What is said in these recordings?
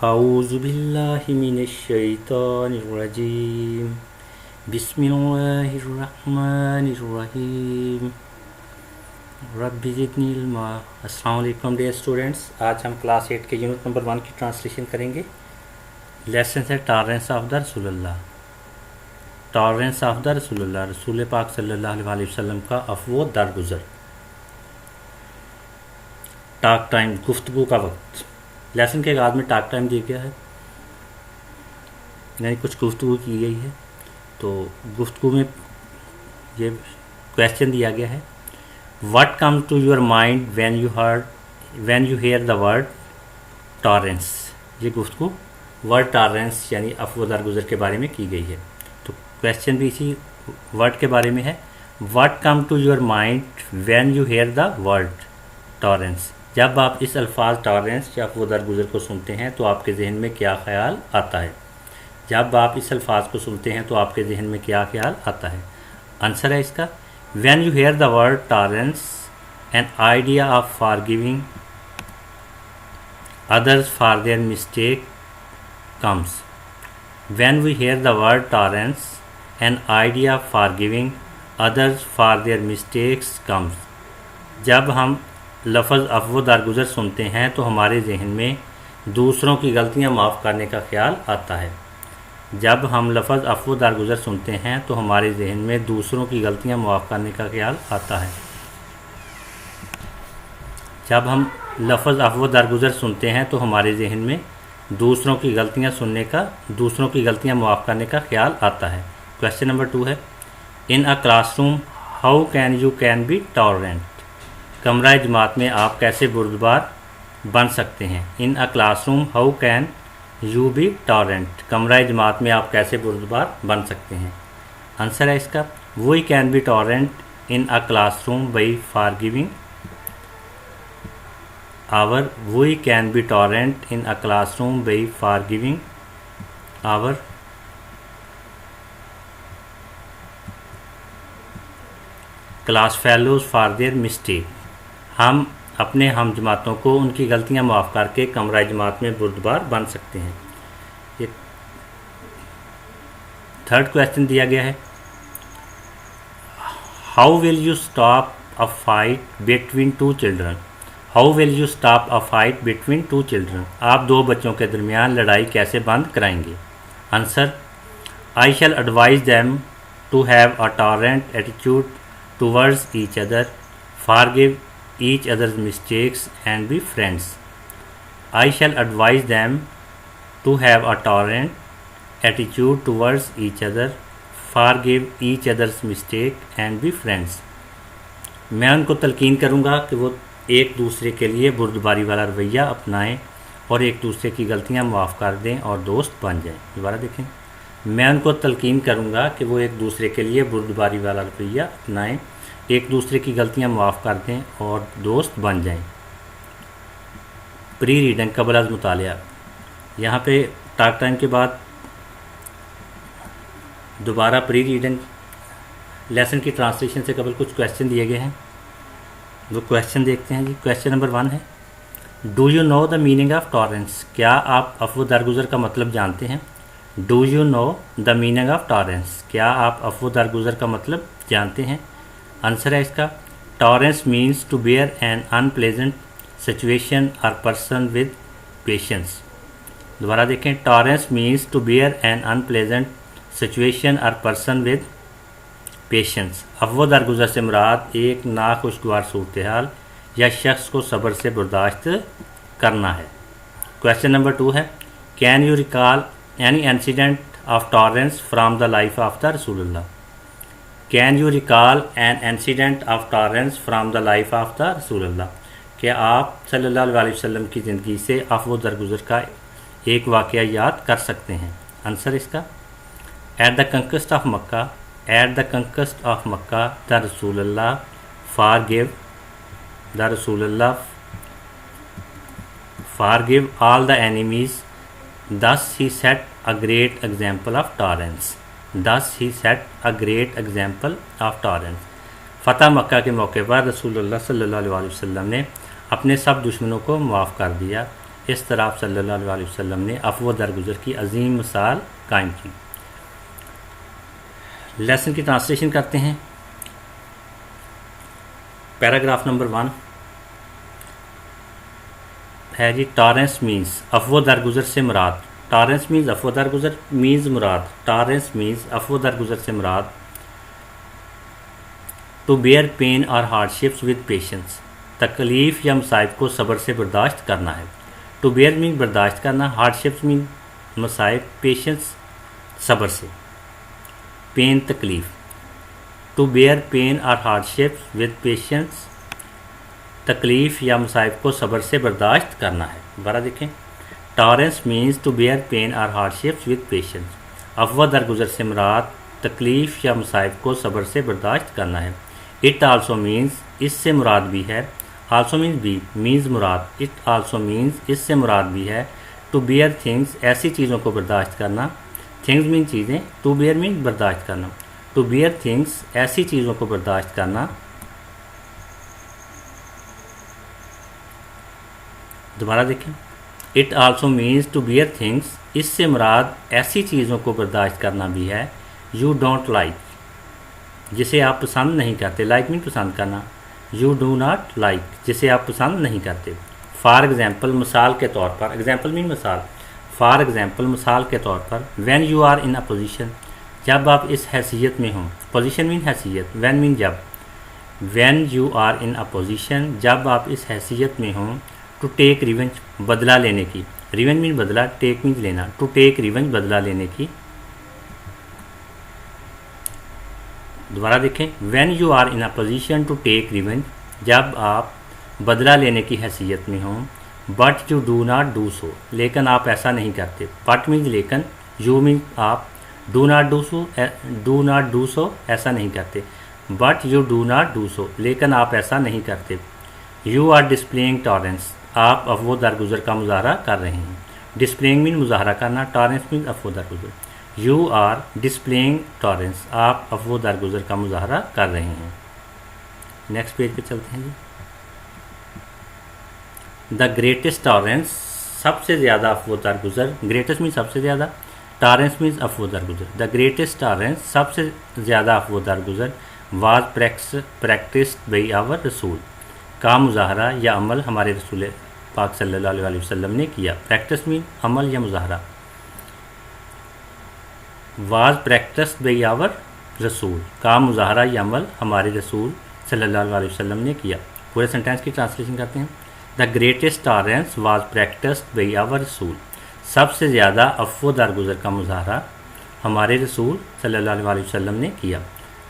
أعوذ بالله من الشيطان الرجيم بسم الله الرحمن الرحیم رب زدنی علما۔ السلام علیکم ڈیئر اسٹوڈنٹس، آج ہم کلاس 8 کے یونٹ نمبر 1 کی ٹرانسلیشن کریں گے۔ لیسن ہے tolerance of the Rasul Allah. Tolerance of the Rasul اللہ، رسول پاک صلی اللہ علیہ وسلم کا عفو درگزر۔ ٹاک ٹائم، گفتگو کا وقت۔ لیسن کے آغاز میں ٹاک ٹائم دیا گیا ہے، یعنی کچھ گفتگو کی گئی ہے، تو گفتگو میں یہ کویشچن دیا گیا ہے، what come to your mind when you hear the word tolerance. یہ گفتگو ورڈ ٹالرنس یعنی عفو درگزر کے بارے میں کی گئی ہے، تو کویشچن بھی اسی ورڈ کے بارے میں ہے، what come to your mind when you hear the word tolerance. جب آپ اس الفاظ ٹالرنس یا عفو درگزر کو سنتے ہیں تو آپ کے ذہن میں کیا خیال آتا ہے؟ جب آپ اس الفاظ کو سنتے ہیں تو آپ کے ذہن میں کیا خیال آتا ہے؟ آنسر ہے اس کا، when you hear the word tolerance an idea of forgiving others for their mistake comes. When we hear the word tolerance an idea forgiving others for their mistakes comes. جب ہم لفظ عفو درگزر سنتے ہیں تو ہمارے ذہن میں دوسروں کی غلطیاں معاف کرنے کا خیال آتا ہے۔ جب ہم لفظ عفو درگزر سنتے ہیں تو ہمارے ذہن میں دوسروں کی غلطیاں معاف کرنے کا خیال آتا ہے۔ جب ہم لفظ عفو درگزر سنتے ہیں تو ہمارے ذہن میں دوسروں کی غلطیاں معاف کرنے کا خیال آتا ہے۔ کویشچن نمبر 2 ہے، in a classroom how can be tolerant. کمرہ جماعت میں آپ کیسے بردبار بن سکتے ہیں؟ In a classroom how can you be tolerant. کمرہ جماعت میں آپ کیسے بردبار بن سکتے ہیں؟ آنسر ہے اس کا، we can be tolerant in a classroom by forgiving our we can be tolerant in a classroom by forgiving our class fellows for their mistake. ہم اپنے ہم جماعتوں کو ان کی غلطیاں معاف کر کے کمرہ جماعت میں بردبار بن سکتے ہیں۔ یہ تھرڈ کویشچن دیا گیا ہے، how will you stop a fight between two children. How will you stop a fight between two children. آپ دو بچوں کے درمیان لڑائی کیسے بند کرائیں گے؟ Answer, I shall advise them to have a tolerant attitude towards each other, forgive each other's mistakes and be friends. I shall advise them to have a tolerant attitude towards each other, forgive each other's mistake and be friends. میں ان کو تلقین کروں گا کہ وہ ایک دوسرے کے لیے بردباری والا رویہ اپنائیں اور ایک دوسرے کی غلطیاں معاف کر دیں اور دوست بن جائیں۔ دوبارہ دیکھیں، میں ان کو تلقین کروں گا کہ وہ ایک دوسرے کے لیے بردباری والا رویہ اپنائیں، ایک دوسرے کی غلطیاں معاف کر دیں اور دوست بن جائیں۔ پری ریڈنگ، قبل از مطالعہ۔ یہاں پہ ٹاک ٹائم کے بعد دوبارہ پری ریڈنگ لیسن کی ٹرانسلیشن سے قبل کچھ کویشچن دیے گئے ہیں، وہ کویشچن دیکھتے ہیں جی۔ کویشچن نمبر 1 ہے، do you know the meaning of tolerance. کیا آپ عفو درگزر کا مطلب جانتے ہیں؟ Do you know the meaning of tolerance, کیا آپ عفو درگزر کا مطلب جانتے ہیں؟ آنسر ہے اس کا، tolerance means to bear an unpleasant situation or person with patience. دوبارہ دیکھیں، tolerance means to bear an unpleasant situation or person with patience. عفو درگزر سے مراد ایک ناخوشگوار صورتحال یا شخص کو صبر سے برداشت کرنا ہے۔ کویشچن نمبر 2 ہے، can you recall any incident of tolerance from the life of the Rasul Allah. Can you recall an incident of tolerance from the life of the Rasul Allah. کیا آپ صلی اللہ علیہ وسلم کی زندگی سے عفو درگزر کا ایک واقعہ یاد کر سکتے ہیں؟ آنسر اس کا، at the کنکسٹ of Mecca the Rasul Allah forgive all the enemies, thus he set a great example of tolerance. فتح مکہ کے موقع پر رسول اللہ صلی اللہ علیہ وسلم نے اپنے سب دشمنوں کو معاف کر دیا، اس طرح آپ صلی اللہ علیہ وسلم نے عفو و درگزر کی عظیم مثال قائم کی۔ لیسن کی ٹرانسلیشن کرتے ہیں۔ پیراگراف نمبر 1 ہے جی ٹالرنس مینس عفو و درگزر سے مراد، ٹالرنس مینز عفو و درگزر مینز مراد، ٹالرنس مینز عفو و درگزر سے مراد to bear pain or hardships with patience, تکلیف یا مصائب کو صبر سے برداشت کرنا ہے۔ ٹو بیئر مین برداشت کرنا، ہارڈ شپس مین مصائب، پیشنس صبر سے، پین تکلیف۔ To bear pain or hardships with patience, تکلیف یا مصائب کو صبر سے برداشت کرنا ہے۔ دوبارہ دیکھیں، tolerance means to bear pain or hardships with patience, عفو درگزر سے مراد تکلیف یا مصائب کو صبر سے برداشت کرنا ہے۔ اٹ آلسو مینز اس سے مراد بھی ہے، آلسو مینز بھی، مینز مراد، اٹ آلسو مینز اس سے مراد بھی ہے ٹو بیئر تھنگس ایسی چیزوں کو برداشت کرنا، تھنگز مین چیزیں، ٹو بیئر مین برداشت کرنا، ٹو بیئر تھنگس ایسی چیزوں کو برداشت کرنا۔ دوبارہ دیکھیں، it also means to bear things اس سے مراد ایسی چیزوں کو برداشت کرنا بھی ہے یو ڈونٹ لائک جسے آپ پسند نہیں کرتے، لائک مین پسند کرنا، یو ڈو ناٹ لائک جسے آپ پسند نہیں کرتے۔ فار ایگزامپل مثال کے طور پر، ایگزامپل مین مثال، فار ایگزامپل مثال کے طور پر when you are in a position جب آپ اس حیثیت میں ہوں، پوزیشن مین حیثیت، وین مین جب، when you are in a position جب آپ اس حیثیت میں ہوں ٹو ٹیک ریونج بدلہ لینے کی، ریونج مین بدلہ، ٹیک مین لینا، ٹو ٹیک ریونج بدلہ لینے کی۔ دوبارہ دیکھیں، when you are in a position to take revenge جب آپ بدلہ لینے کی حیثیت میں ہوں، but you do not do so لیکن آپ ایسا نہیں کرتے، بٹ مینز لیکن، یو مینز آپ، ڈو ناٹ ڈو سو ایسا نہیں کرتے، but you do not do so لیکن آپ ایسا نہیں کرتے۔ یو آر ڈسپلینگ ٹالرنس آپ عفو درگزر کا مظاہرہ کر رہے ہیں، ڈسپلینگ مین مظاہرہ کرنا، ٹالرنس مین عفو درگزر۔ یو آر ڈسپلینگ ٹالرنس آپ عفو درگزر کا مظاہرہ کر رہے ہیں۔ نیکسٹ پیج پہ چلتے ہیں جی۔ دا گریٹسٹ ٹالرنس سب سے زیادہ عفو درگزر، گریٹسٹ مین سب سے زیادہ، ٹالرنس مینز عفو درگزر، دا گریٹسٹ ٹالرنس سب سے زیادہ عفو درگزر واز پریکٹسڈ بائی آور رسول کا مظاہرہ یا عمل ہمارے رسول پاک صلی اللہ علیہ وسلم نے کیا۔ پریکٹس مین عمل یا مظاہرہ، واز پریکٹسڈ بائی آور رسول کا مظاہرہ یا عمل ہمارے رسول صلی اللہ علیہ وسلم نے کیا۔ پورے سینٹینس کی ٹرانسلیشن کرتے ہیں۔ The greatest tolerance was practised by our Rasul سب سے زیادہ عفو درگزر کا مظاہرہ ہمارے رسول صلی اللہ علیہ وسلم نے کیا۔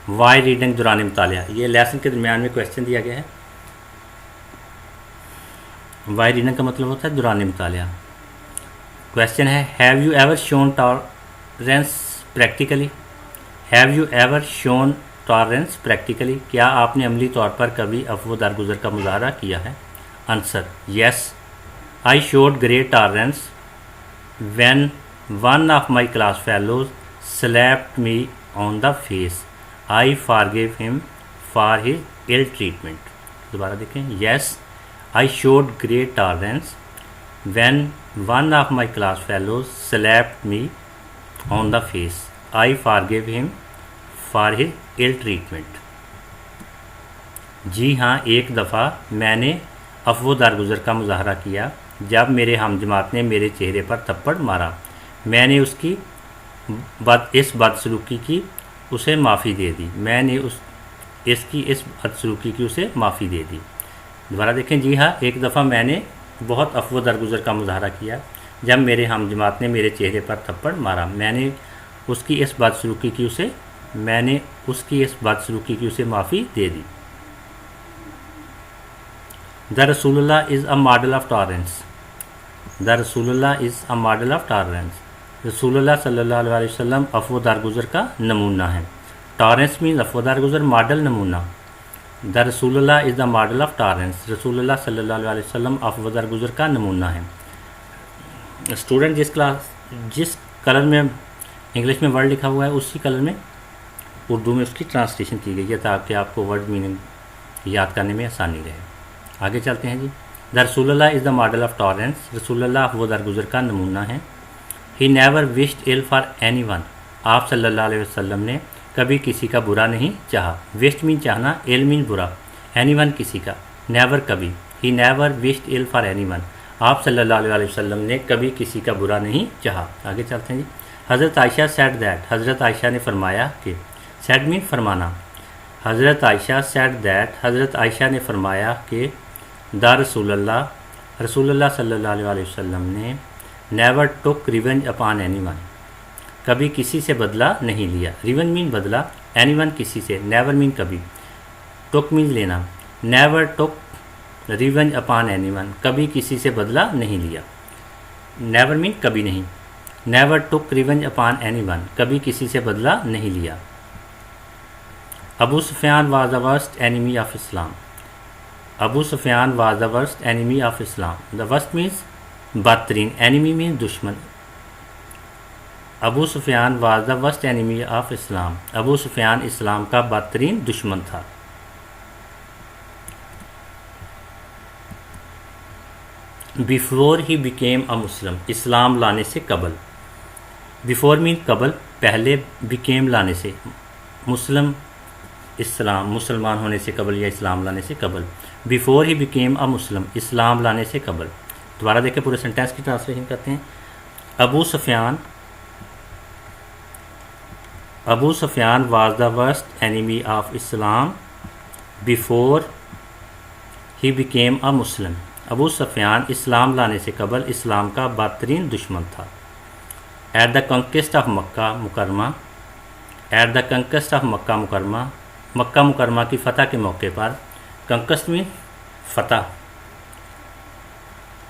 وائی ریڈنگ دوران مطالعہ، یہ لیسن کے درمیان میں کویشچن دیا گیا ہے۔ وائی ریڈنگ کا مطلب ہوتا ہے دوران مطالعہ۔ کویشچن ہے، have you ever shown tolerance practically, have you ever shown tolerance practically کیا آپ نے عملی طور پر کبھی عفو درگزر کا مظاہرہ کیا ہے؟ Answer, yes, I should great tolerance when one of my class fellows slapped me on the face. I forgave him for his ill treatment. دوبارہ دیکھیں، yes, I showed great tolerance when one of my class fellows slapped me on the face. I forgave him for his ill treatment. جی ہاں، ایک دفعہ میں نے عفو درگزر کا مظاہرہ کیا جب میرے ہم جماعت نے میرے چہرے پر تھپڑ مارا، میں نے اس بدسلوکی کی اسے معافی دے دی، میں نے اس بدسلوکی کی اسے معافی دے دی۔ دوبارہ دیکھیں، جی ہاں، ایک دفعہ میں نے بہت عفو درگزر کا مظاہرہ کیا جب میرے ہم جماعت نے میرے چہرے پر تھپڑ مارا، میں نے اس کی اس بدسلوکی کی اسے معافی دے دی۔ The Rasulullah is a model of tolerance. The Rasulullah is a model of tolerance. رسول اللہ صلی اللہ علیہ وسلم عفو درگزر کا نمونہ ہے۔ ٹالرنس مینز عفو درگزر، ماڈل نمونہ۔ دا Rasul Allah is the model of tolerance, رسول اللہ صلی اللہ علیہ وسلم عفو درگزر کا نمونہ ہے۔ اسٹوڈنٹ جس کلر میں انگلش میں ورڈ لکھا ہوا ہے اسی کلر میں اردو میں اس کی ٹرانسلیشن کی گئی ہے تاکہ آپ کو ورڈ میننگ یاد کرنے میں آسانی رہے۔ آگے چلتے ہیں جی۔ دا Rasul Allah is the model of tolerance, رسول اللہ وہ درگزر کا نمونہ ہیں. He never wished ill for any one, آپ صلی اللہ علیہ وسلم نے کبھی کسی کا برا نہیں چاہا. وشڈ مین چاہنا، ill مین برا، اینی ون کسی کا، نیور کبھی. He never wished ill for any one, آپ صلی اللہ علیہ وسلم نے کبھی کسی کا برا نہیں چاہا. آگے چلتے ہیں جی. حضرت عائشہ سیڈ دیٹ، حضرت عائشہ نے فرمایا کہ، سیڈ مین فرمانا. حضرت عائشہ سیڈ دیٹ، حضرت عائشہ نے فرمایا کہ دا رسول اللہ، رسول اللہ صلی اللہ علیہ وسلم نے never took revenge upon anyone, کبھی کسی سے بدلہ نہیں لیا. ریونج مین بدلہ، اینی ون کسی سے، نیور مین کبھی. ٹک مین لینا، never took revenge upon anyone, کبھی کسی سے بدلہ نہیں لیا. نیور مین کبھی نہیں. Never took revenge upon anyone, کبھی کسی سے بدلہ نہیں لیا. Abu Sufyan was the worst enemy of Islam. Abu Sufyan was the worst enemy of Islam. The worst means بدترین، اینیمی مینس دشمن. Abu Sufyan was the worst enemy of Islam. Abu Sufyan اسلام کا بدترین دشمن تھا. Before he became a مسلم، اسلام لانے سے قبل. بیفور مین قبل، پہلے، بیکیم لانے سے، مسلم اسلام، مسلمان ہونے سے قبل یا اسلام لانے سے قبل. بیفور ہی بیکیم اے مسلم، اسلام لانے سے قبل. دوبارہ دیکھیں پورے سینٹینس کی ٹرانسلیشن کرتے ہیں. Abu Sufyan was the worst enemy of Islam before he became a Muslim. Abu Sufyan اسلام لانے سے قبل اسلام کا بدترین دشمن تھا. ایٹ دا کنکسٹ آف مکہ مکرمہ، ایٹ دا کنکسٹ آف مکہ مکرمہ، مکہ مکرمہ کی فتح کے موقع پر. کنکسٹ مین فتح.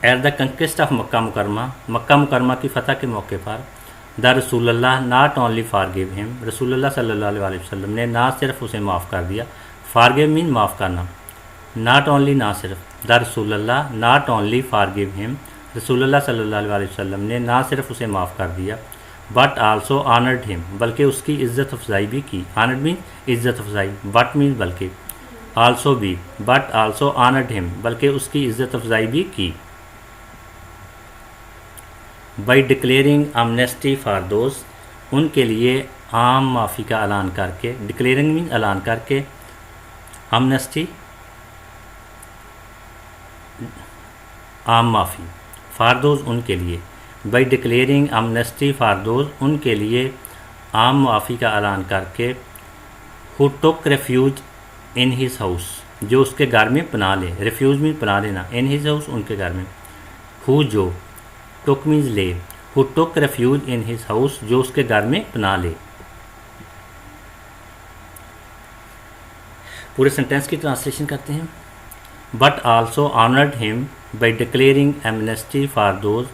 ایٹ دا کنکسٹ آف مکہ مکرمہ، مکہ مکرمہ کی فتح کے موقع پر. دا Rasul Allah not only forgive ہم، رسول اللہ صلی اللہ علیہ وسلم نے نہ صرف اسے معاف کر دیا. فارگیو مین معاف کرنا، ناٹ اونلی نہ صرف. دا Rasul Allah not only forgive ہم، رسول اللہ صلی اللہ علیہ وسلم نے نہ صرف اسے معاف کر دیا. بٹ آلسو آنرڈ ہم، بلکہ اس کی عزت افزائی بھی کی. آنرڈ مین عزت افزائی، بٹ مین بلکہ، آلسو بھی، بٹ آلسو آنرڈ ہم، بلکہ اس کی عزت افزائی بھی کی. By declaring amnesty for those, ان کے لیے عام معافی کا اعلان کر کے. ڈکلیئرنگ مین اعلان کر کے، امنیسٹی عام معافی، فار دوز ان کے لیے. By declaring amnesty for those, ان کے لیے عام معافی کا اعلان کر کے. ہو took refuge in his house, جو اس کے گھر میں پناہ لے. ریفیوج میں پناہ لینا، ان ہز ہاؤس ان کے گھر میں. ہو جو، ٹک مینز لے. ہو took refuge in his house, جو اس کے گھر میں پناہ لے. پورے سینٹینس کی ٹرانسلیشن کرتے ہیں. But also honoured him by declaring amnesty for those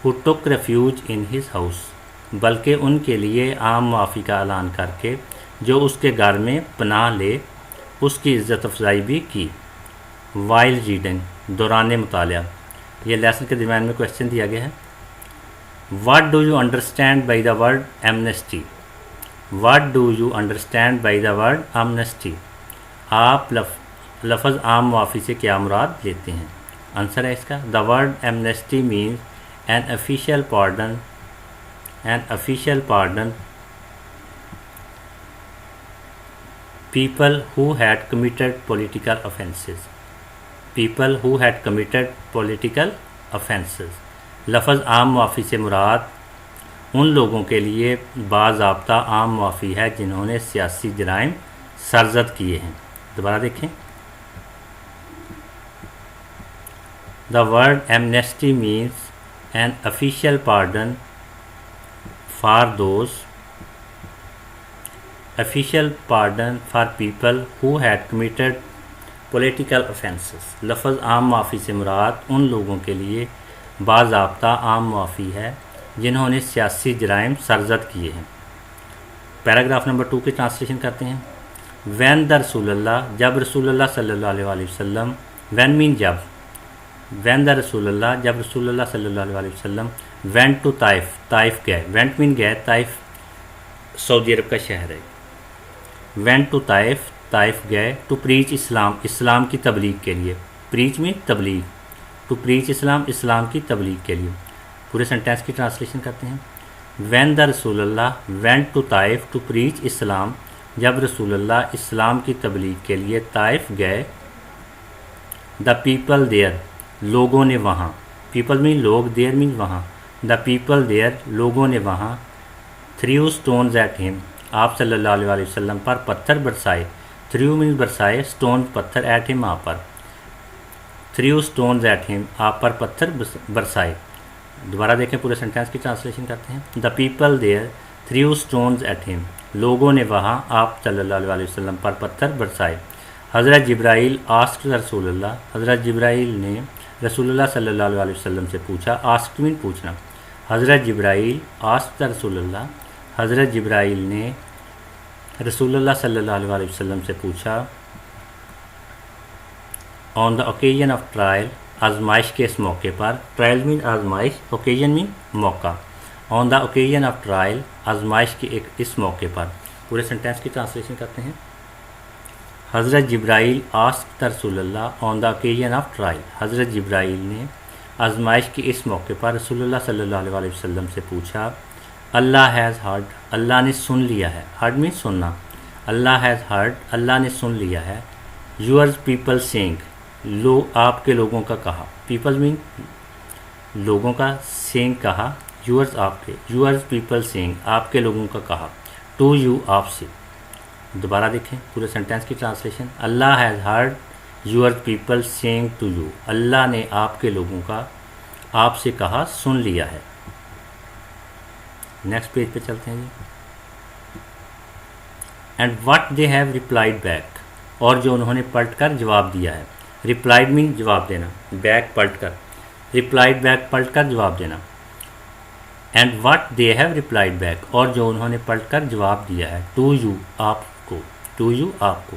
who took refuge in his house, بلکہ ان کے لیے عام معافی کا اعلان کر کے جو اس کے گھر میں پناہ لے اس کی عزت افزائی بھی کی. وائل ریڈنگ، دوران مطالعہ. یہ لیسن کے درمیان میں کویشچن دیا گیا ہے. What do you understand by the word Amnesty? What do you understand by the word Amnesty? آپ لفظ عام معافی سے کیا مراد لیتے ہیں؟ آنسر ہے اس کا، the word amnesty means an official pardon people who had committed political offenses. people who had committed political offenses. لفظ عام معافی سے مراد ان لوگوں کے لیے باضابطہ عام معافی ہے جنہوں نے سیاسی جرائم سرزد کیے ہیں. دوبارہ دیکھیں. The word amnesty means an official pardon for people who had committed political offenses. لفظ عام معافی سے مراد ان لوگوں کے لیے باضابطہ عام معافی ہے جنہوں نے سیاسی جرائم سرزد کیے ہیں. پیراگراف نمبر 2 کی ٹرانسلیشن کرتے ہیں. وین دا رسول اللہ، جب رسول اللہ صلی اللہ علیہ وسلم. وین مین جب. وین دا رسول اللہ، جب رسول اللہ صلی اللہ علیہ وسلم. وینٹ ٹو طائف، طائف گئے. وینٹ مین گئے. طائف سعودی عرب کا شہر ہے. وینٹ ٹو طائف، طائف گئے. ٹو پریچ اسلام، اسلام کی تبلیغ کے لیے. پریچ مین تبلیغ. ٹو پریچ اسلام، اسلام کی تبلیغ کے لیے. پورے سینٹینس کی ٹرانسلیشن کرتے ہیں. When the Rasul Allah went to Taif to preach Islam, جب رسول اللہ اسلام کی تبلیغ کے لیے طائف گئے. دا پیپل دیئر، لوگوں نے وہاں. پیپل مین لوگ، دیئر مین وہاں. دا پیپل دیئر، لوگوں نے وہاں. تھریو اسٹونز ایٹ ہم، آپ صلی اللہ علیہ وسلم پر پتھر برسائے. تھریو مین برسائے، اسٹون پتھر، ایٹ ہم آپ پر. تھریو اسٹونز ایٹ ہم، آپ پر پتھر برسائے. دوبارہ دیکھیں پورے سینٹینس کی ٹرانسلیشن کرتے ہیں. The people there threw stones at him, لوگوں نے وہاں آپ صلی اللہ علیہ وسلم پر پتھر برسائے. حضرت جبرائیل آسکڈ رسول اللہ، حضرت جبرائیل نے رسول اللہ صلی اللہ علیہ وسلم سے پوچھا. آسکڈ مین پوچھنا. حضرت جبرائیل آسکڈ رسول اللہ، حضرت جبرائیل نے رسول اللہ صلی اللہ علیہ وسلم سے پوچھا. آن دا اوکیزن آف ٹرائل، آزمائش کے اس موقع پر. ٹرائل مین آزمائش، اوکیزن مین موقع. آن دا اوکیزن آف ٹرائل، آزمائش کے ایک اس موقع پر. پورے سینٹینس کی ٹرانسلیشن کرتے ہیں. حضرت جبرائیل آسکڈ رسول اللہ آن دا اوکیزن آف ٹرائل، حضرت جبرائیل نے آزمائش کے اس موقع پر رسول اللہ صلی اللہ علیہ وسلم سے پوچھا. اللہ ہیز ہرڈ، اللہ نے سن لیا ہے. ہرڈ مین سننا. اللہ ہیز ہرڈ، اللہ نے سن لیا ہے. یورز پیپل سینگ، آپ کے لوگوں کا کہا. پیپل مین لوگوں کا، سینگ کہا. یورز آپ کے، یورز پیپل سینگ، آپ کے لوگوں کا کہا. ٹو یو، آپ سے. دوبارہ دیکھیں پورے سینٹینس کی translation. Allah has heard yours people saying to you, اللہ نے آپ کے لوگوں کا آپ سے کہا، سن لیا ہے. نیکسٹ پیج پہ چلتے ہیں جی. And what they have replied back, اور جو انہوں نے پلٹ کر جواب دیا ہے. ریپلائڈ مین جواب دینا، بیک پلٹ کر. ریپلائڈ بیک پلٹ کر جواب دینا. And what they have replied back, اور جو انہوں نے پلٹ کر جواب دیا ہے. ٹو یو، آپ کو. ٹو یو، آپ کو.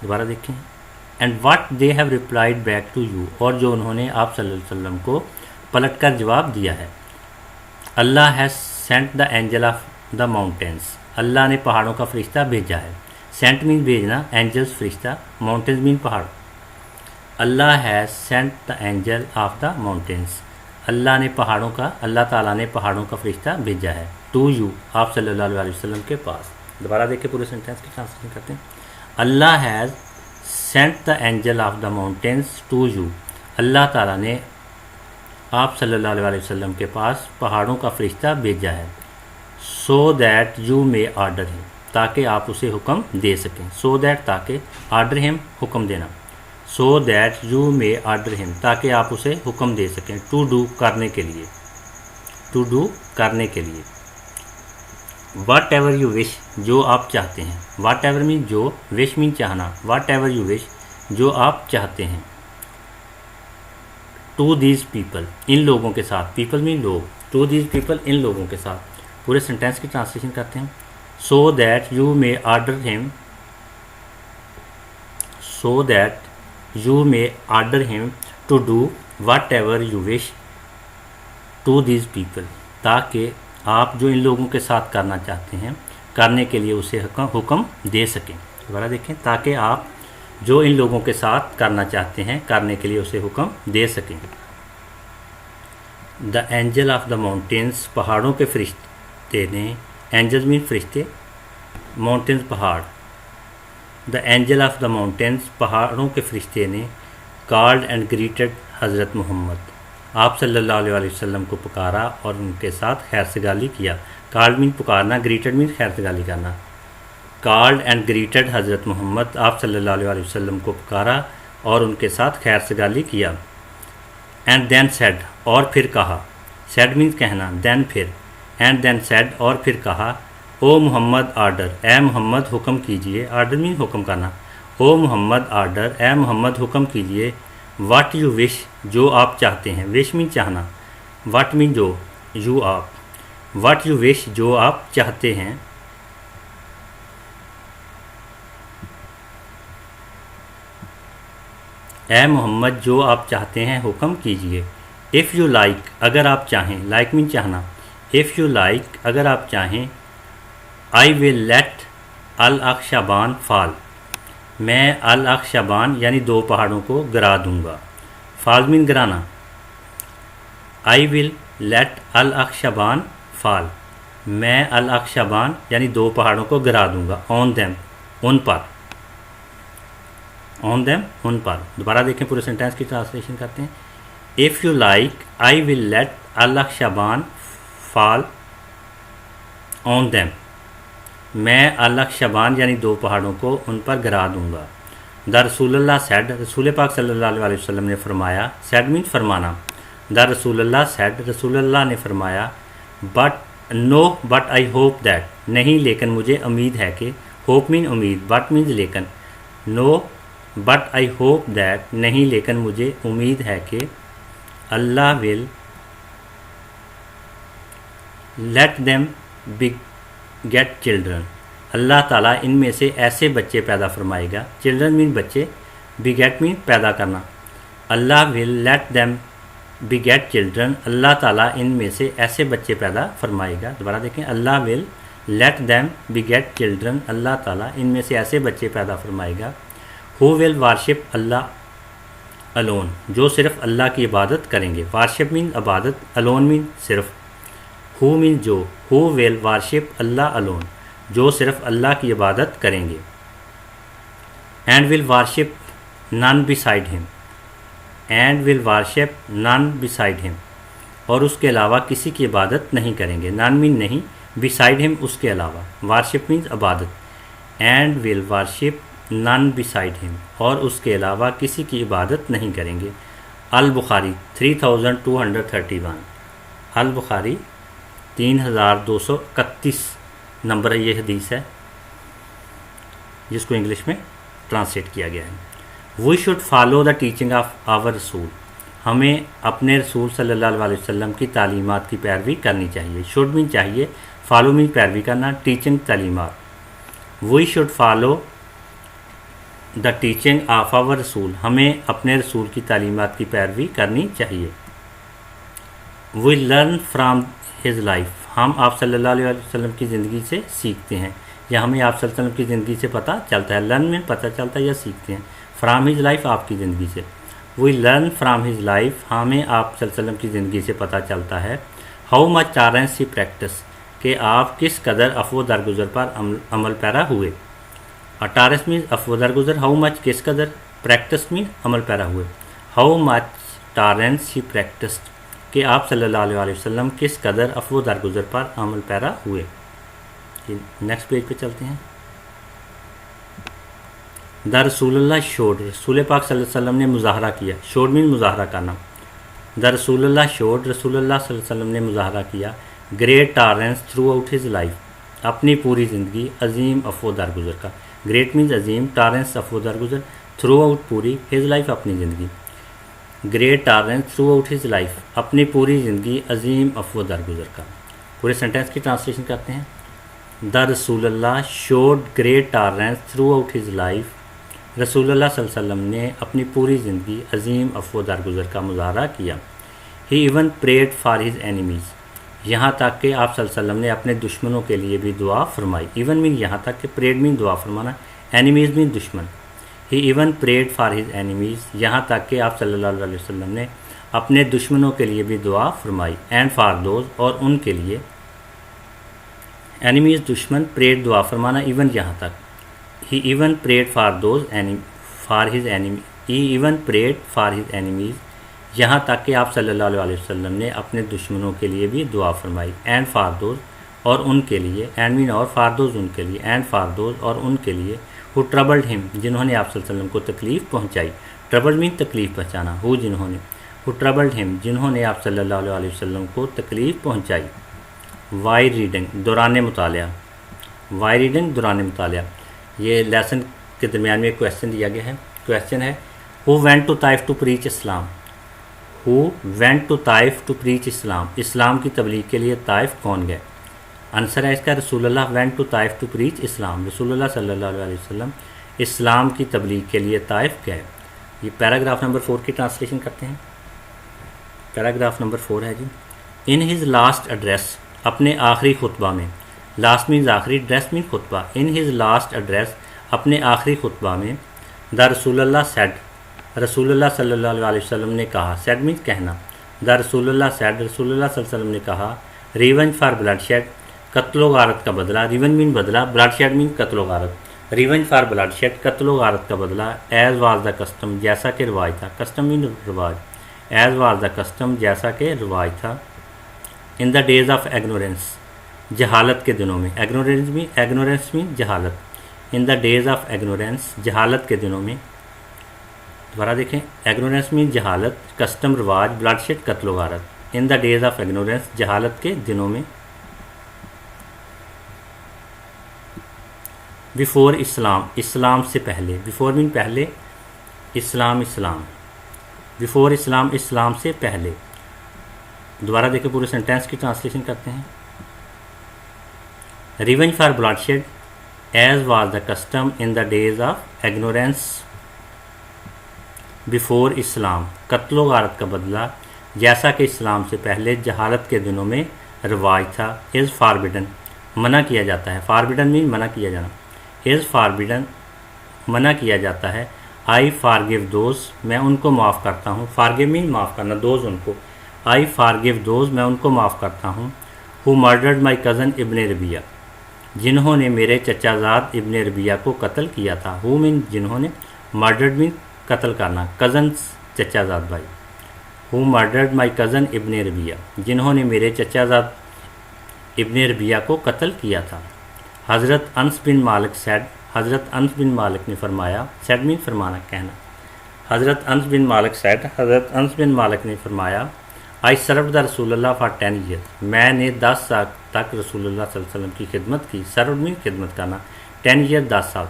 دوبارہ دیکھیں. And what they have replied back to you, اور جو انہوں نے آپ صلی اللہ علیہ وسلم کو پلٹ کر جواب دیا ہے. Allah has sent the angel of the mountains, اللہ نے پہاڑوں کا فرشتہ بھیجا ہے. سینٹ مین بھیجنا، اینجلس فرشتہ، ماؤنٹینس مین پہاڑ. Allah has sent the angel of the mountains, اللہ نے پہاڑوں کا، اللہ تعالیٰ نے پہاڑوں کا فرشتہ بھیجا ہے. ٹو یو، آپ صلی اللہ علیہ وسلم کے پاس. دوبارہ دیکھیں پورے سینٹینس کی ٹرانسلیشن کرتے ہیں. Allah has sent the angel of the mountains to you, اللہ تعالیٰ نے آپ صلی اللہ علیہ وسلم کے پاس پہاڑوں کا فرشتہ بھیجا ہے. سو دیٹ یو مے آرڈر ہم، تاکہ آپ اسے حکم دے سکیں. سو دیٹ، تاکہ. آرڈر ہم، حکم دینا. سو دیٹ یو مے آرڈر ہم، تاکہ آپ اسے حکم دے سکیں. ٹو ڈو، کرنے کے لیے. ٹو ڈو، کرنے کے لیے. واٹ ایور یو وش، جو آپ چاہتے ہیں. واٹ ایور مین جو، وش مین چاہنا. واٹ ایور یو وش، جو آپ چاہتے ہیں. ٹو دیز پیپل، ان لوگوں کے ساتھ. پیپل مین لوگ. ٹو دیز پیپل، ان لوگوں کے ساتھ. پورے سینٹینس کی ٹرانسلیشن کرتے ہیں. So that you may order him, so that you may order him to do whatever you wish to these people, تاکہ آپ جو ان لوگوں کے ساتھ کرنا چاہتے ہیں، کرنے کے لیے اسے حکم دے سکیں. دوبارہ دیکھیں. تاکہ آپ جو ان لوگوں کے ساتھ کرنا چاہتے ہیں، کرنے کے لیے اسے حکم دے سکیں. The angel of the mountains, پہاڑوں کے فرشتے نے. اینجل مین فرشتے، ماؤنٹینس پہاڑ. The angel of the mountains, پہاڑوں کے فرشتے نے. کالڈ اینڈ گریٹڈ حضرت محمد، آپ صلی اللہ علیہ وسلم کو پکارا اور ان کے ساتھ خیر سگالی کیا. کالڈ مین پکارنا، گریٹڈ مین خیر سگالی کرنا. کالڈ اینڈ گریٹڈ حضرت محمد، آپ صلی اللہ علیہ وسلم کو پکارا اور ان کے ساتھ خیر سگالی کیا. اینڈ دین سیڈ، اور پھر کہا. سیڈ مینس کہنا، دین پھر. اینڈ دین سیڈ، اور پھر کہا. او محمد آرڈر، اے محمد حکم کیجئے. آرڈر مین حکم کرنا. او محمد آرڈر، اے محمد حکم کیجئے. واٹ یو وش، جو آپ چاہتے ہیں. وش مین چاہنا. واٹ مین جو، یو آپ. واٹ یو وش، جو آپ چاہتے ہیں. اے محمد جو آپ چاہتے ہیں حکم کیجئے. اف یو لائک، اگر آپ چاہیں. لائک مین چاہنا. اف یو لائک، اگر آپ چاہیں. آئی ول لیٹ الاخشبان فال، میں الاخشبان یعنی 2 پہاڑوں کو گرا دوں گا. فال مین گرانا. آئی ول لیٹ الاخشبان فال. میں الاخشبان یعنی 2 پہاڑوں کو گرا دوں گا. On them in per. On them in پر. دوبارہ دیکھیں پورے سینٹینس کی ٹرانسلیشن کرتے ہیں. If you like I will let Al Akhshabain fall on them. میں الاخشبان یعنی 2 پہاڑوں کو ان پر گرا دوں گا. دا رسول اللہ سیڈ. رسول پاک صلی اللہ علیہ وسلم نے فرمایا. سیڈ مین فرمانا. دا رسول اللہ سیڈ. رسول اللہ نے فرمایا. But I hope that. نہیں لیکن مجھے امید ہے کہ. ہوپ مین امید. بٹ مینز لیکن. No but I hope that. نہیں لیکن مجھے امید ہے کہ Allah will let them get children. اللہ تعالیٰ ان میں سے ایسے بچے پیدا فرمائے گا. چلڈرن مین بچے. بیگیٹ مین پیدا کرنا. اللہ ول لیٹ دیم بیگیٹ چلڈرن. اللہ تعالیٰ ان میں سے ایسے بچے پیدا فرمائے گا. دوبارہ دیکھیں. اللہ ول لیٹ دیم بیگیٹ چلڈرن. اللہ تعالیٰ ان میں سے ایسے بچے پیدا فرمائے گا. ہو ول وارشپ اللہ الون. جو صرف اللہ کی عبادت کریں گے. وارشپ مین عبادت. الون مین صرف. ہو مین جو. Who will worship Allah alone. جو صرف اللہ کی عبادت کریں گے. And will worship none beside him. And will worship none beside him. اور اس کے علاوہ کسی کی عبادت نہیں کریں گے. نان مین نہیں. بسائڈ ہم اس کے علاوہ. وارشپ مینز عبادت. And will worship none beside him. اور اس کے علاوہ کسی کی عبادت نہیں کریں گے. البخاری 3231. البخاری 3231 نمبر یہ حدیث ہے جس کو انگلش میں ٹرانسلیٹ کیا گیا ہے. We should follow the teaching of our رسول. ہمیں اپنے رسول صلی اللہ علیہ وسلم کی تعلیمات کی پیروی کرنی چاہیے. شوڈ مین چاہیے. فالو مین پیروی کرنا. ٹیچنگ تعلیمات. We should follow the teaching of our رسول. ہمیں اپنے رسول کی تعلیمات کی پیروی کرنی چاہیے. We learn from his life. ہم آپ صلی اللہ علیہ وسلم کی زندگی سے سیکھتے ہیں یا ہمیں آپ صلی اللہ علیہ وسلم کی زندگی سے پتہ چلتا ہے. لرن میں پتہ چلتا ہے یا سیکھتے ہیں. فرام ہز لائف آپ کی زندگی سے. We learn from his life. ہمیں آپ صلی اللہ علیہ وسلم کی زندگی سے پتہ چلتا ہے. How much tolerance he practice. کہ آپ کس قدر عفو درگزر پر عمل پیرا ہوئے. ٹالرنس مینز عفو درگزر. ہاؤ مچ کس قدر. پریکٹس مین عمل پیرا ہوئے. How much tolerance he practised. کہ آپ صلی اللہ علیہ وسلم کس قدر عفو درگزر پر عمل پیرا ہوئے. نیکسٹ پیج پہ چلتے ہیں. The Rasul Allah should. رسول پاک صلی اللہ علیہ وسلم نے مظاہرہ کیا. شوڈ مین مظاہرہ کرنا. دا رسول اللہ شوڈ. رسول اللہ صلی اللہ علیہ وسلم نے مظاہرہ کیا. Great tolerance throughout his life. اپنی پوری زندگی عظیم عفو درگزر کا. گریٹ مینز عظیم. ٹالرنس عفو درگزر. تھرو آؤٹ پوری. ہز لائف اپنی زندگی. Great tolerance throughout his life. اپنی پوری زندگی عظیم عفو درگزر کا. پورے سینٹینس کی ٹرانسلیشن کرتے ہیں. The Rasul Allah showed great tolerance throughout his life. رسول اللہ صلی اللہ علیہ وسلم نے اپنی پوری زندگی عظیم عفو درگزر کا مظاہرہ کیا. He even prayed for his enemies. یہاں تک کہ آپ صلی اللہ علیہ وسلم نے اپنے دشمنوں کے لیے بھی دعا فرمائی. ایون مین یہاں تک کہ. پریڈ مین دعا فرمانا. اینیمیز مین دشمن. He even prayed for his enemies. یہاں تک کہ آپ صلی اللہ علیہ وسلم نے اپنے دشمنوں کے لیے بھی دعا فرمائی. And for those. اور ان کے لیے. اینیمیز دشمن. پریڈ دعا فرمانا. ایون یہاں تک. He even prayed for those for his enemy. He even prayed for his enemies. یہاں تک کہ آپ صلی اللہ علیہ وسلم نے اپنے دشمنوں کے لیے بھی دعا فرمائی. And for those. اور ان کے لیے. اینڈ مین اور. فار دوز ان کے لیے. And for those. اور ان کے لیے. ہو ٹربلڈ ہم. جنہوں نے آپ صلی اللہ علیہ وسلم کو تکلیف پہنچائی. ٹربلڈ مین تکلیف پہنچانا. ہو جنہوں نے. ہو ٹربلڈ ہم. جنہوں نے آپ صلی اللہ علیہ وسلم کو تکلیف پہنچائی. While reading. دوران مطالعہ. وائی ریڈنگ دوران مطالعہ. یہ لیسن کے درمیان میں ایک کویشچن دیا گیا ہے. کویشچن ہے who went to Taif to preach Islam. Who went to Taif to preach Islam. اسلام کی تبلیغ کے لیے طائف کون گئے. آنسر ہے اس کا Rasul Allah went to Taif to preach Islam. رسول اللہ صلی اللہ علیہ وسلم اسلام کی تبلیغ کے لیے طائف گئے. یہ پیراگراف نمبر 4 کی ٹرانسلیشن کرتے ہیں. پیراگراف نمبر 4 ہے جی. In his last address. اپنے آخری خطبہ میں. لاسٹ مینز آخری. ڈریس مین خطبہ. In his last address. اپنے آخری خطبہ میں. دا رسول اللہ سیڈ, رسول اللہ صلی اللہ علیہ وسلم نے کہا. سیڈ مینس کہنا. دا رسول اللہ سیڈ, رسول اللہ صلی اللہ علیہ وسلم نے کہا. ریونج فار بلڈ شیڈ, قتل و غارت کا بدلہ. ریونج مین بدلہ, بلڈ شیڈ مین قتل و غارت. ریونج فار بلڈ شیڈ, قتل و غارت کا بدلہ. ایز واز دا کسٹم, جیسا کہ رواج تھا. کسٹم مین رواج. ایز واز دا کسٹم, جیسا کہ رواج تھا. ان دا ڈیز آف ایگنورینس, جہالت کے دنوں میں. ایگنورینس مین جہالت. ان دا ڈیز آف ایگنورینس, جہالت کے دنوں میں. دوبارہ دیکھیں, ایگنورینس مین جہالت, کسٹم رواج, بلڈ شیڈ قتل و غارت. ان دا ڈیز آف ایگنورینس, جہالت کے دنوں میں. بیفور اسلام, اسلام سے پہلے. بیفور مین پہلے, اسلام اسلام. بیفور اسلام, اسلام سے پہلے. دوبارہ دیکھیں پورے سینٹینس کی ٹرانسلیشن کرتے ہیں. Revenge for bloodshed as was the custom in the days of ignorance before Islam, قتل و غارت کا بدلہ جیسا کہ اسلام سے پہلے جہالت کے دنوں میں رواج تھا. از فاربیڈن, منع کیا جاتا ہے. فاربیڈن مین منع کیا جانا. از فاربیڈن, منع کیا جاتا ہے. آئی فارگیو دوز, میں ان کو معاف کرتا ہوں. فارگیو مین معاف کرنا, دوز ان کو. آئی فارگیو دوز, میں ان کو معاف کرتا ہوں. ہو مرڈرڈ مائی کزن ابن ربیہ, جنہوں نے میرے چچا زاد ابن ربیہ کو قتل کیا تھا. ہو مین جنہوں نے, مرڈرڈ مین قتل کرنا, کزن چچا زاد بھائی. ہو مرڈرڈ مائی کزن ابن ربیہ, جنہوں نے میرے چچا زاد ابن ربیہ کو قتل کیا تھا. حضرت انس بن مالک سیڈ, حضرت انس بن مالک نے فرمایا. سیڈ مین فرمانا, کہنا. حضرت انس بن مالک سیڈ, حضرت انس بن مالک نے فرمایا. آئی served the Rasul Allah for 10 year, میں نے 10 سال تک رسول اللہ صلی اللہ علیہ وسلم کی خدمت کی. سروڈ مین خدمت کرنا. 10 ایئر 10 سال.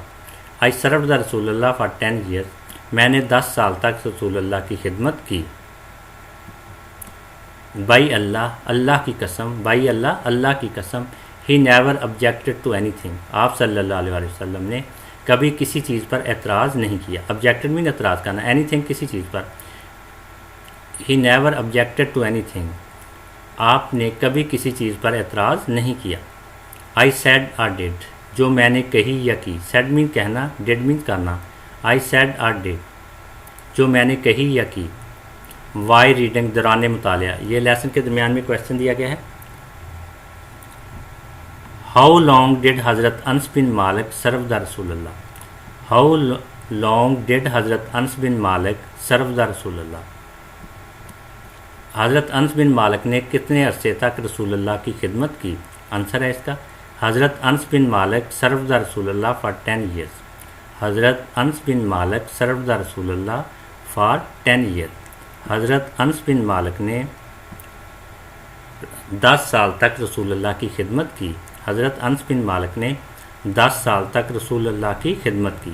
آئی served the Rasul Allah for 10 year, میں نے 10 سال تک رسول اللہ کی خدمت کی. بائی اللہ, اللہ کی قسم. بائی اللہ, اللہ کی قسم. He never objected to anything, آپ صلی اللہ علیہ وسلم نے کبھی کسی چیز پر اعتراض نہیں کیا. آبجیکٹڈ مین اعتراض کرنا, اینی تھنگ کسی چیز پر. He never objected to anything, آپ نے کبھی کسی چیز پر اعتراض نہیں کیا. آئی سیڈ اور ڈیڈ, جو میں نے کہی یا کی. سیڈ مین کہنا, ڈیڈ مین کرنا. آئی سیڈ اور ڈیڈ, جو میں نے کہی یا کی. وائی ریڈنگ, دوران مطالعہ. یہ لیسن کے درمیان میں کویشچن دیا گیا ہے. ہاؤ لانگ ڈیڈ حضرت انس بن مالک سرو دا Rasul Allah. How long did حضرت انس بن مالک سرو دا رسول اللہ. حضرت انس بن مالک نے کتنے عرصے تک رسول اللہ کی خدمت کی. آنسر ہے اس کا, حضرت انس بن مالک سرو دا رسول اللہ فار 10 ایئرس. حضرت انس بن مالک سرو دا رسول اللہ فار 10 ایئر. حضرت انس بن مالک نے 10 سال تک رسول اللہ کی خدمت کی. حضرت انس بن مالک نے 10 سال تک رسول اللہ کی خدمت کی.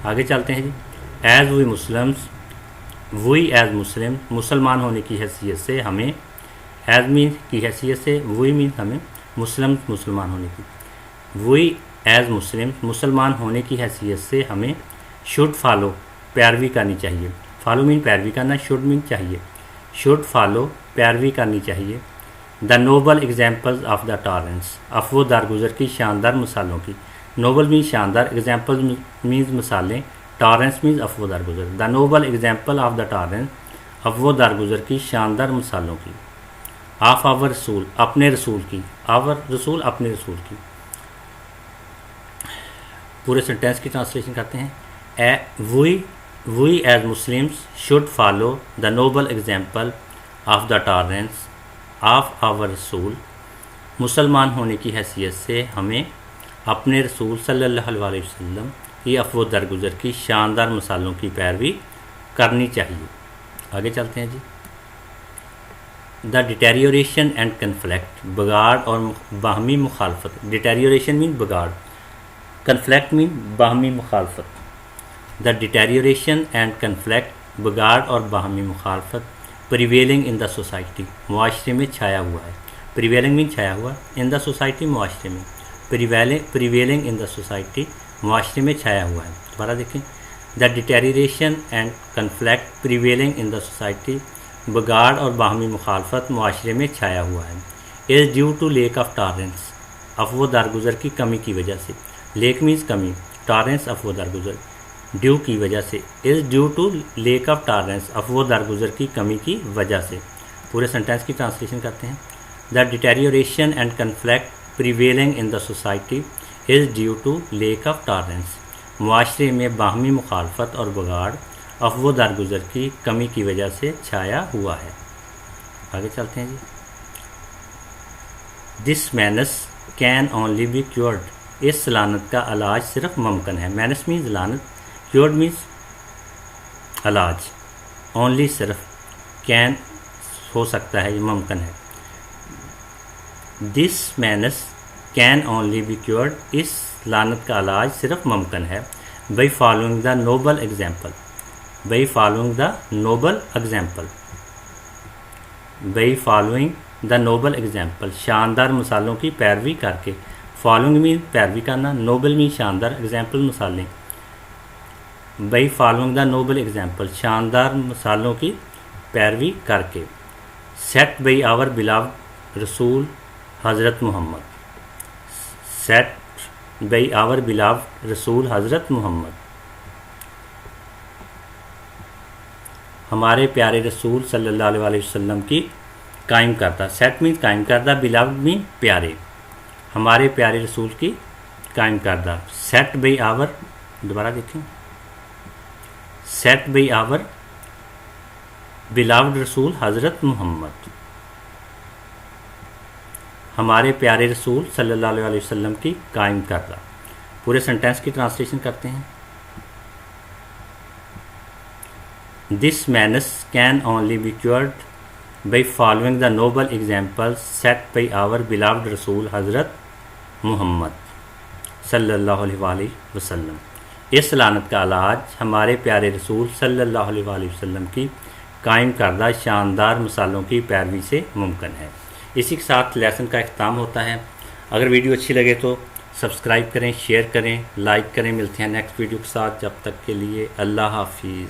آگے چلتے ہیں جی. As we Muslims, we as Muslim, مسلمان ہونے کی حیثیت سے ہمیں. ایز مین کی حیثیت سے, وی مین ہمیں. مسلم مسلمان ہونے کی. وی ایز مسلم, مسلمان ہونے کی حیثیت سے ہمیں. شوڈ فالو, پیروی کرنی چاہیے. فالو مین پیروی کرنا, شوڈ مین چاہیے. شوڈ فالو, پیروی کرنی چاہیے. The noble examples of the tolerance, افو درگزر کی شاندار مثالوں کی. نوبل مین شاندار, ایگزامپل مینز مثالیں, ٹالرنس مینز افو درگزر. The noble example of the tolerance, افو درگزر کی شاندار مثالوں کی. آف آور رسول, اپنے رسول کی. آور رسول, اپنے رسول کی. پورے سینٹینس کی ٹرانسلیشن کرتے ہیں. We as Muslims should follow the noble example of the tolerance of our رسول. مسلمان ہونے کی حیثیت سے ہمیں اپنے رسول صلی اللہ علیہ وسلم کی افو درگزر کی شاندار مثالوں کی پیروی کرنی چاہیے. آگے چلتے ہیں جی. دا ڈیٹیریوریشن اینڈ کنفلیکٹ, بگاڑ اور باہمی مخالفت. ڈیٹیریوریشن مین بگاڑ, کنفلیکٹ مین باہمی مخالفت. دا ڈیٹیریوریشن اینڈ کنفلیکٹ, بگاڑ اور باہمی مخالفت. پریویلنگ ان دا سوسائٹی, معاشرے میں چھایا ہوا ہے. پریویلنگ مین چھایا ہوا, ان دا سوسائٹی معاشرے میں. پریویلنگ ان دا سوسائٹی, معاشرے میں چھایا ہوا ہے. دوبارہ دیکھیں. The deterioration and conflict prevailing in the society, بگاڑ اور باہمی مخالفت معاشرے میں چھایا ہوا ہے. Is due to lack of tolerance, افو درگزر کی کمی کی وجہ سے. لیک مینز کمی, ٹالرنس افو درگزر. ڈیو کی وجہ سے، is due to lack of tolerance, افو درگزر کی کمی کی وجہ سے۔ پورے سینٹینس کی ٹرانسلیشن کرتے ہیں۔ The deterioration and conflict prevailing in the society is due to lack of tolerance, معاشرے میں باہمی مخالفت اور بگاڑ افو درگزر کی کمی کی وجہ سے چھایا ہوا ہے۔ آگے چلتے ہیں جی۔ This menace can only be cured, اس لعنت کا علاج صرف ممکن ہے۔ مینس مینز لعنت، کیورڈ مینز علاج، اونلی صرف، کین ہو سکتا ہے، یہ ممکن ہے۔ This menace can only be cured, اس لعنت کا علاج صرف ممکن ہے by following the noble example, by following the noble example, by following the noble example, شاندار مثالوں کی پیروی کر کے۔ فالوئنگ میں پیروی کرنا، نوبل میں شاندار، ایگزامپل مثالیں۔ By following the noble example, شاندار مثالوں کی پیروی کر کے۔ سیٹ بائی آور بلاوڈ رسول حضرت محمد، سیٹ بائی آور بلاوڈ رسول حضرت محمد، ہمارے پیارے رسول صلی اللہ علیہ وسلم کی قائم کردہ، سیٹ مین قائم کردہ، بلاوڈ مین پیارے، ہمارے پیارے رسول کی قائم کردہ۔ سیٹ بائی آور، دوبارہ دیکھیں، سیٹ بائی آور بلاوڈ رسول حضرت محمد، ہمارے پیارے رسول صلی اللہ علیہ وسلم کی قائم کردہ۔ پورے سینٹینس کی ٹرانسلیشن کرتے ہیں۔ This menace can only be cured by following the noble example set by our beloved رسول حضرت محمد صلی اللہ علیہ وسلم، اس لعنت کا علاج ہمارے پیارے رسول صلی اللہ علیہ وسلم کی قائم کردہ شاندار مثالوں کی پیروی سے ممکن ہے۔ اسی کے ساتھ لیسن کا اختتام ہوتا ہے۔ اگر ویڈیو اچھی لگے تو سبسکرائب کریں، شیئر کریں، لائک کریں۔ ملتے ہیں نیکسٹ ویڈیو کے ساتھ، جب تک کے لیے اللہ حافظ۔